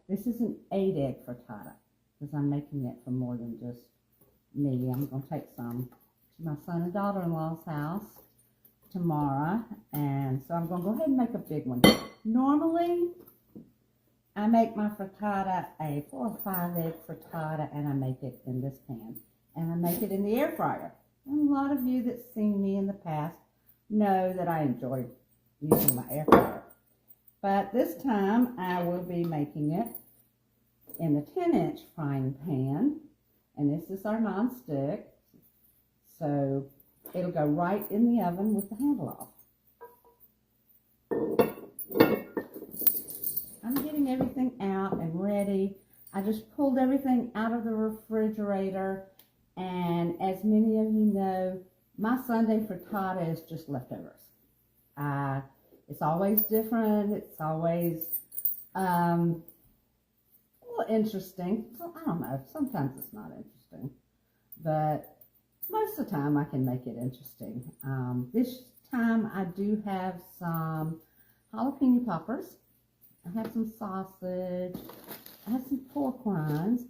This is an 8-egg frittata because I'm making it for more than just me. I'm going to take some to my son and daughter-in-law's house tomorrow, and so I'm going to go ahead and make a big one. Normally, I make my frittata a 4 or 5 egg frittata, and I make it in this pan, and I make it in the air fryer. And a lot of you that's seen me in the past know that I enjoy using my air fryer. But this time, I will be making it in the 10-inch frying pan, and this is our non-stick, so it'll go right in the oven with the handle off. I'm getting everything out and ready. I just pulled everything out of the refrigerator, and as many of you know, my Sunday frittata is just leftovers. It's always different. It's always a little interesting. So I don't know. Sometimes it's not interesting, but most of the time I can make it interesting. This time I do have some jalapeno poppers. I have some sausage. I have some pork rinds.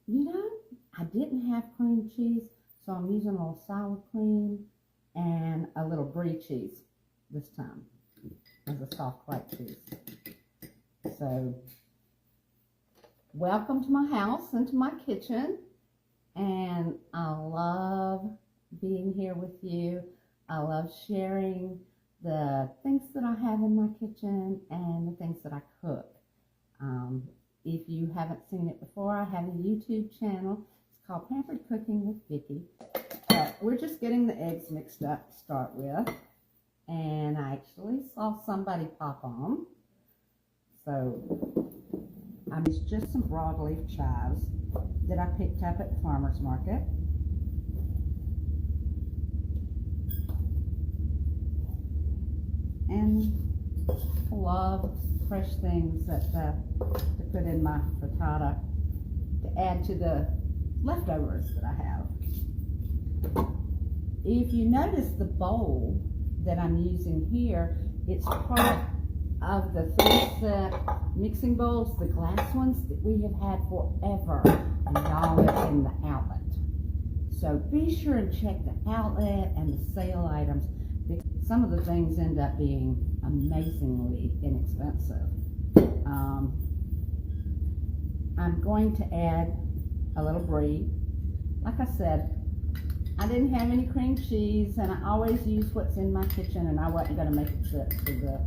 You know, I didn't have cream cheese, so I'm using a little sour cream and a little brie cheese this time as a soft white cheese. So, welcome to my house and to my kitchen. And I love being here with you. I love sharing the things that I have in my kitchen and the things that I cook. If you haven't seen it before, I have a YouTube channel. It's called Pampered Cooking with Vicki. We're just getting the eggs mixed up to start with. And I actually saw somebody pop on. So, it's just some broadleaf chives that I picked up at the farmer's market. And I love fresh things to put in my frittata to add to the leftovers that I have. If you notice the bowl that I'm using here, it's part of the 3-set mixing bowls, the glass ones that we have had forever, and y'all are in the outlet. So be sure and check the outlet and the sale items, because some of the things end up being amazingly inexpensive. I'm going to add a little brie. Like I said, I didn't have any cream cheese, and I always use what's in my kitchen, and I wasn't going to make a trip to the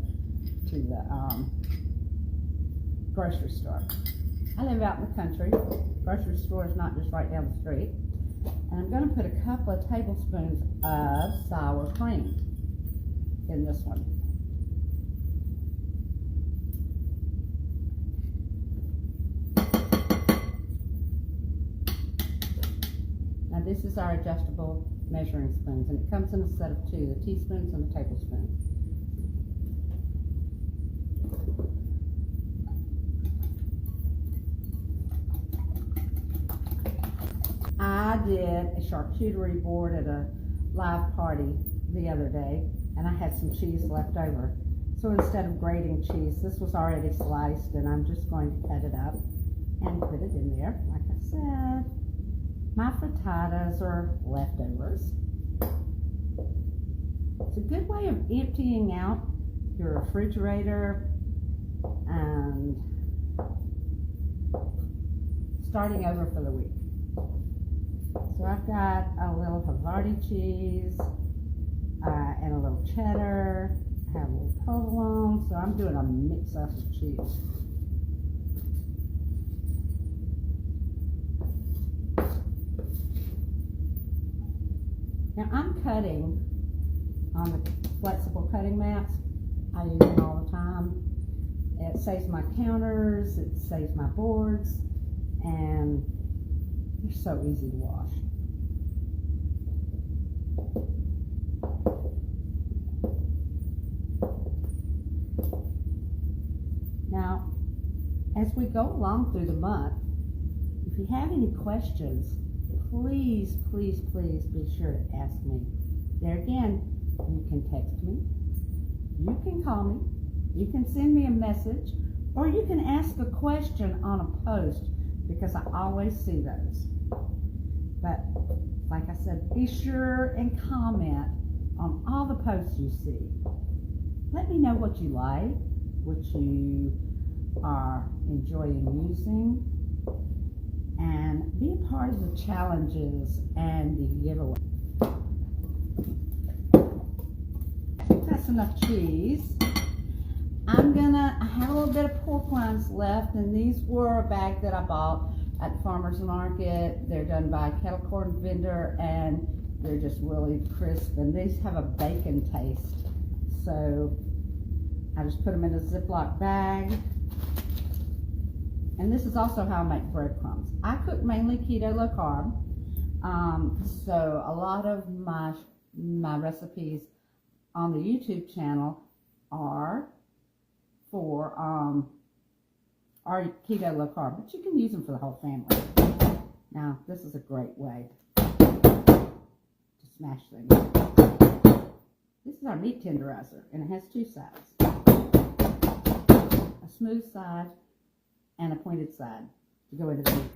grocery store. I live out in the country. Grocery store is not just right down the street. And I'm going to put a couple of tablespoons of sour cream in this one. Now this is our adjustable measuring spoons, and it comes in a set of 2, the teaspoons and the tablespoons. I did a charcuterie board at a live party the other day, and I had some cheese left over. So instead of grating cheese, this was already sliced, and I'm just going to cut it up and put it in there. Like I said, my frittatas are leftovers. It's a good way of emptying out your refrigerator and starting over for the week. So I've got a little Havarti cheese and a little cheddar. I have a little provolone, so I'm doing a mix-up of cheese. Now I'm cutting on the flexible cutting mats. I use them all the time. It saves my counters, it saves my boards, and they're so easy to wash. Now, as we go along through the month, if you have any questions, please, please, please be sure to ask me. There again, you can text me, you can call me, you can send me a message, Or you can ask a question on a post, because I always see those. But like I said, be sure and comment on all the posts you see. Let me know what you like, what you are enjoying using, and be a part of the challenges and the giveaway. That's enough cheese. I have a little bit of pork rinds left, and these were a bag that I bought at the farmer's market. They're done by a kettle corn vendor, and they're just really crisp, and these have a bacon taste. So I just put them in a Ziploc bag. And this is also how I make breadcrumbs. I cook mainly keto, low carb. So a lot of my recipes on the YouTube channel are for keto, low carb, but you can use them for the whole family. Now, this is a great way to smash things. This is our meat tenderizer, and it has two sides. A smooth side and a pointed side to go into the meat.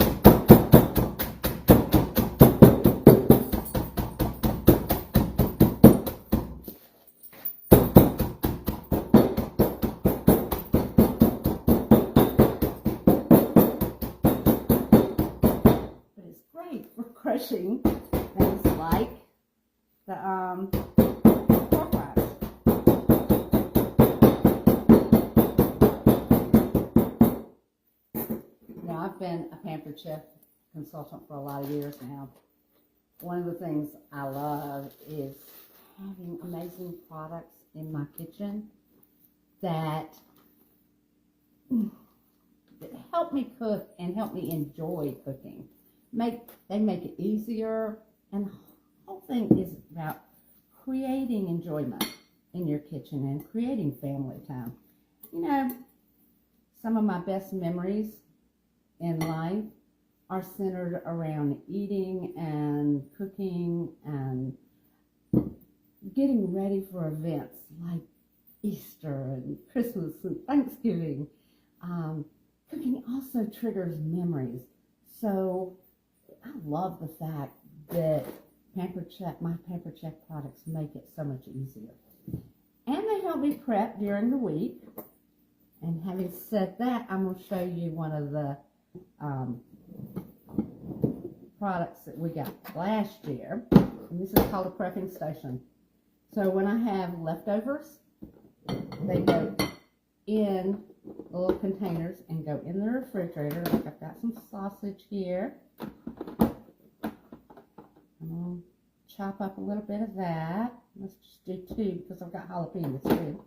But it's great for crushing things like the pork rinds. Now, I've been a Pampered chef consultant for a lot of years now. One of the things I love is having amazing products in my kitchen that help me cook and help me enjoy cooking. They make it easier, and the whole thing is about creating enjoyment in your kitchen and creating family time. You know, some of my best memories in life are centered around eating and cooking and getting ready for events like Easter and Christmas and Thanksgiving. Cooking also triggers memories. So I love the fact that my Pampered Chef products make it so much easier. And they help me prep during the week. And having said that, I'm going to show you one of the products that we got last year. And this is called a prepping station. So when I have leftovers, they go in little containers and go in the refrigerator. Like I've got some sausage here. I'm going to chop up a little bit of that. Let's just do two because I've got jalapenos too.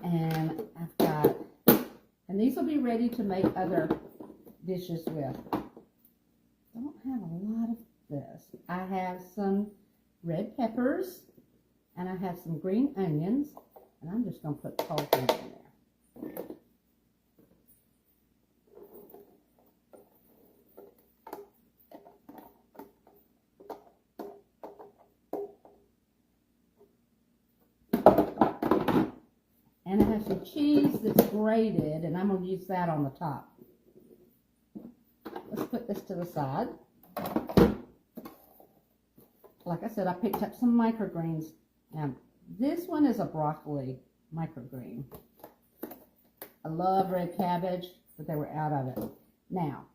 And I've got, and these will be ready to make other dishes with. Don't have a lot of this. I have some red peppers and I have some green onions, and I'm just going to put cold in there. And I have some cheese that's grated, and I'm going to use that on the top. Let's put this to the side. Like I said, I picked up some microgreens. Now, this one is a broccoli microgreen. I love red cabbage, but they were out of it. Now,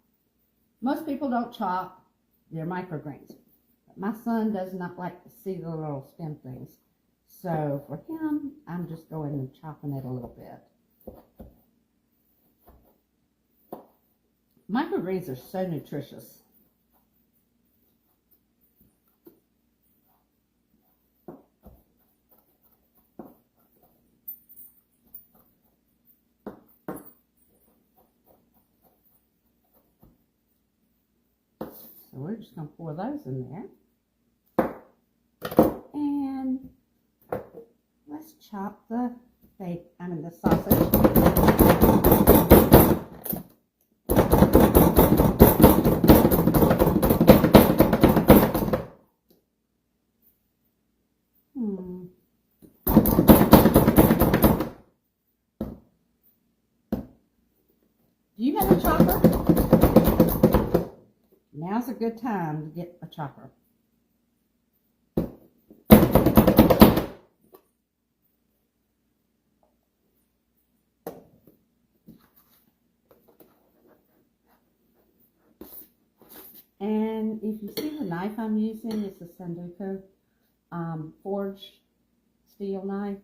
most people don't chop their microgreens. But my son does not like to see the little stem things. So for him, I'm just going and chopping it a little bit. Microgreens are so nutritious. So we're just going to pour those in there. And let's chop the sausage. chopper? Now's a good time to get a chopper. And if you see the knife I'm using, it's a Sanduku forged steel knife.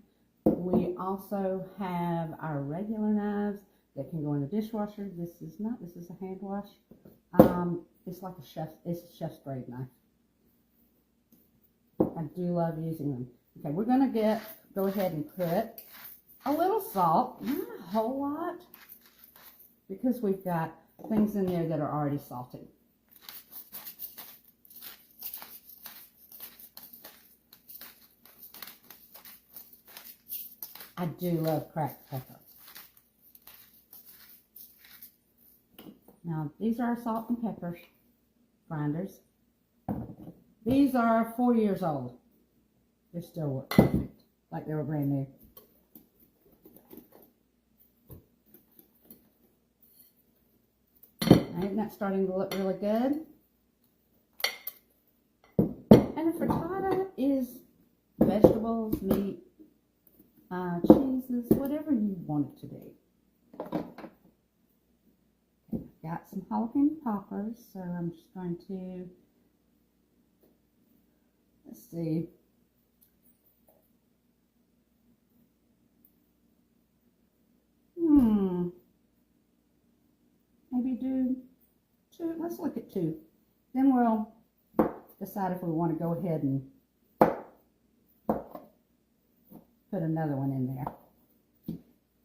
We also have our regular knives that can go in the dishwasher. This is a hand wash. It's like it's a chef's grade knife. I do love using them. Okay, we're gonna go ahead and put a little salt, not a whole lot, because we've got things in there that are already salty. I do love cracked pepper. Now, these are our salt and pepper grinders. These are 4 years old. They still work perfect, like they were brand new. Now, isn't that starting to look really good? And a frittata is vegetables, meat, cheeses, whatever you want it to be. Okay, got some jalapeno poppers, so I'm just going to, let's see, maybe do 2, let's look at 2. Then we'll decide if we want to go ahead and put another one in there.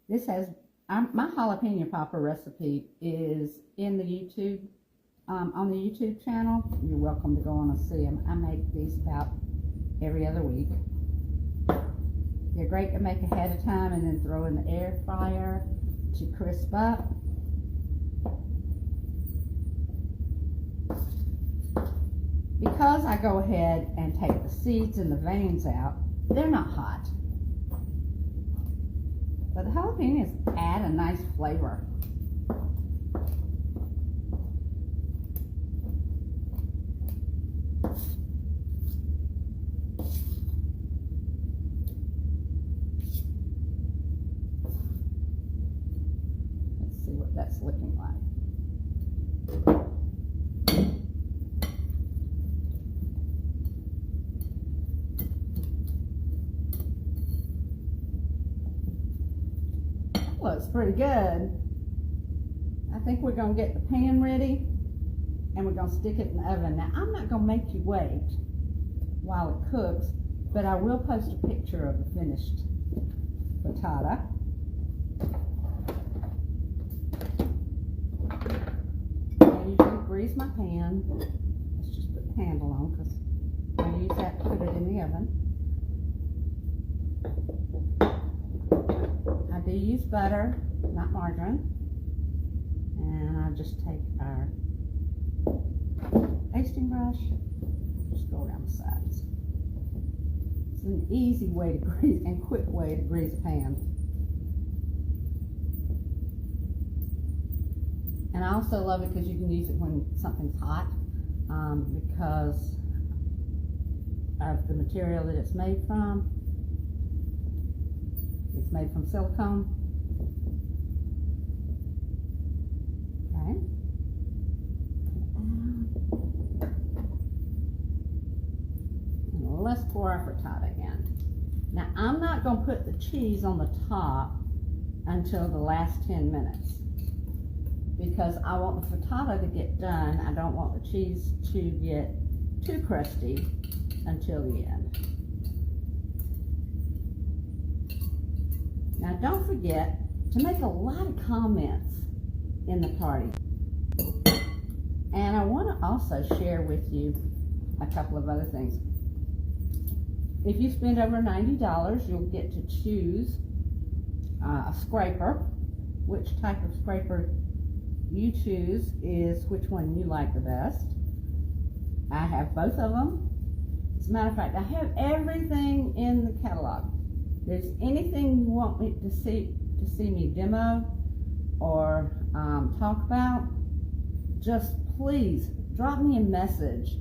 This has, my jalapeno popper recipe is in the YouTube, on the YouTube channel. You're welcome to go on and see them. I make these about every other week. They're great to make ahead of time and then throw in the air fryer to crisp up. Because I go ahead and take the seeds and the veins out, they're not hot. But the jalapenos add a nice flavor. Let's see what that's looking like. Looks pretty good. I think we're going to get the pan ready and we're going to stick it in the oven. Now, I'm not going to make you wait while it cooks, but I will post a picture of the finished frittata. I usually grease my pan. Let's just put the handle on because I use that to put it in the oven. I do use butter, not margarine, and I just take our basting brush, just go around the sides. It's an easy way to grease and quick way to grease a pan. And I also love it because you can use it when something's hot, because of the material that it's made from. It's made from silicone. Okay. And let's pour our frittata in. Now, I'm not going to put the cheese on the top until the last 10 minutes because I want the frittata to get done. I don't want the cheese to get too crusty until the end. Now, don't forget to make a lot of comments in the party. And I want to also share with you a couple of other things. If you spend over $90, you'll get to choose a scraper. Which type of scraper you choose is which one you like the best. I have both of them. As a matter of fact, I have everything in the catalog. If there's anything you want me to see me demo, or talk about, just please drop me a message.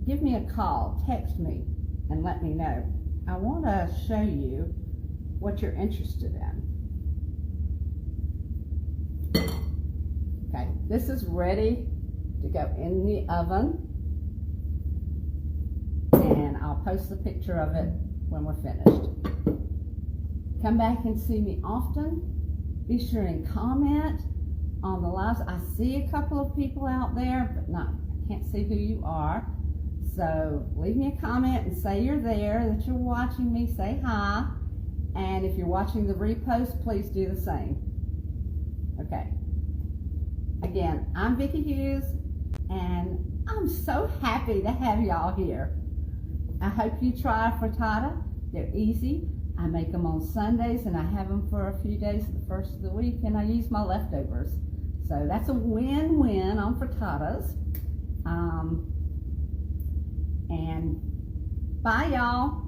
Give me a call, text me, and let me know. I want to show you what you're interested in. Okay, this is ready to go in the oven, and I'll post a picture of it when we're finished. Come back and see me often. Be sure and comment on the lives. I see a couple of people out there, but I can't see who you are. So leave me a comment and say you're there, that you're watching me, say hi. And if you're watching the repost, please do the same. Okay. Again, I'm Vicki Hughes, and I'm so happy to have y'all here. I hope you try frittata. They're easy. I make them on Sundays, and I have them for a few days the first of the week, and I use my leftovers. So that's a win-win on frittatas. And bye, y'all.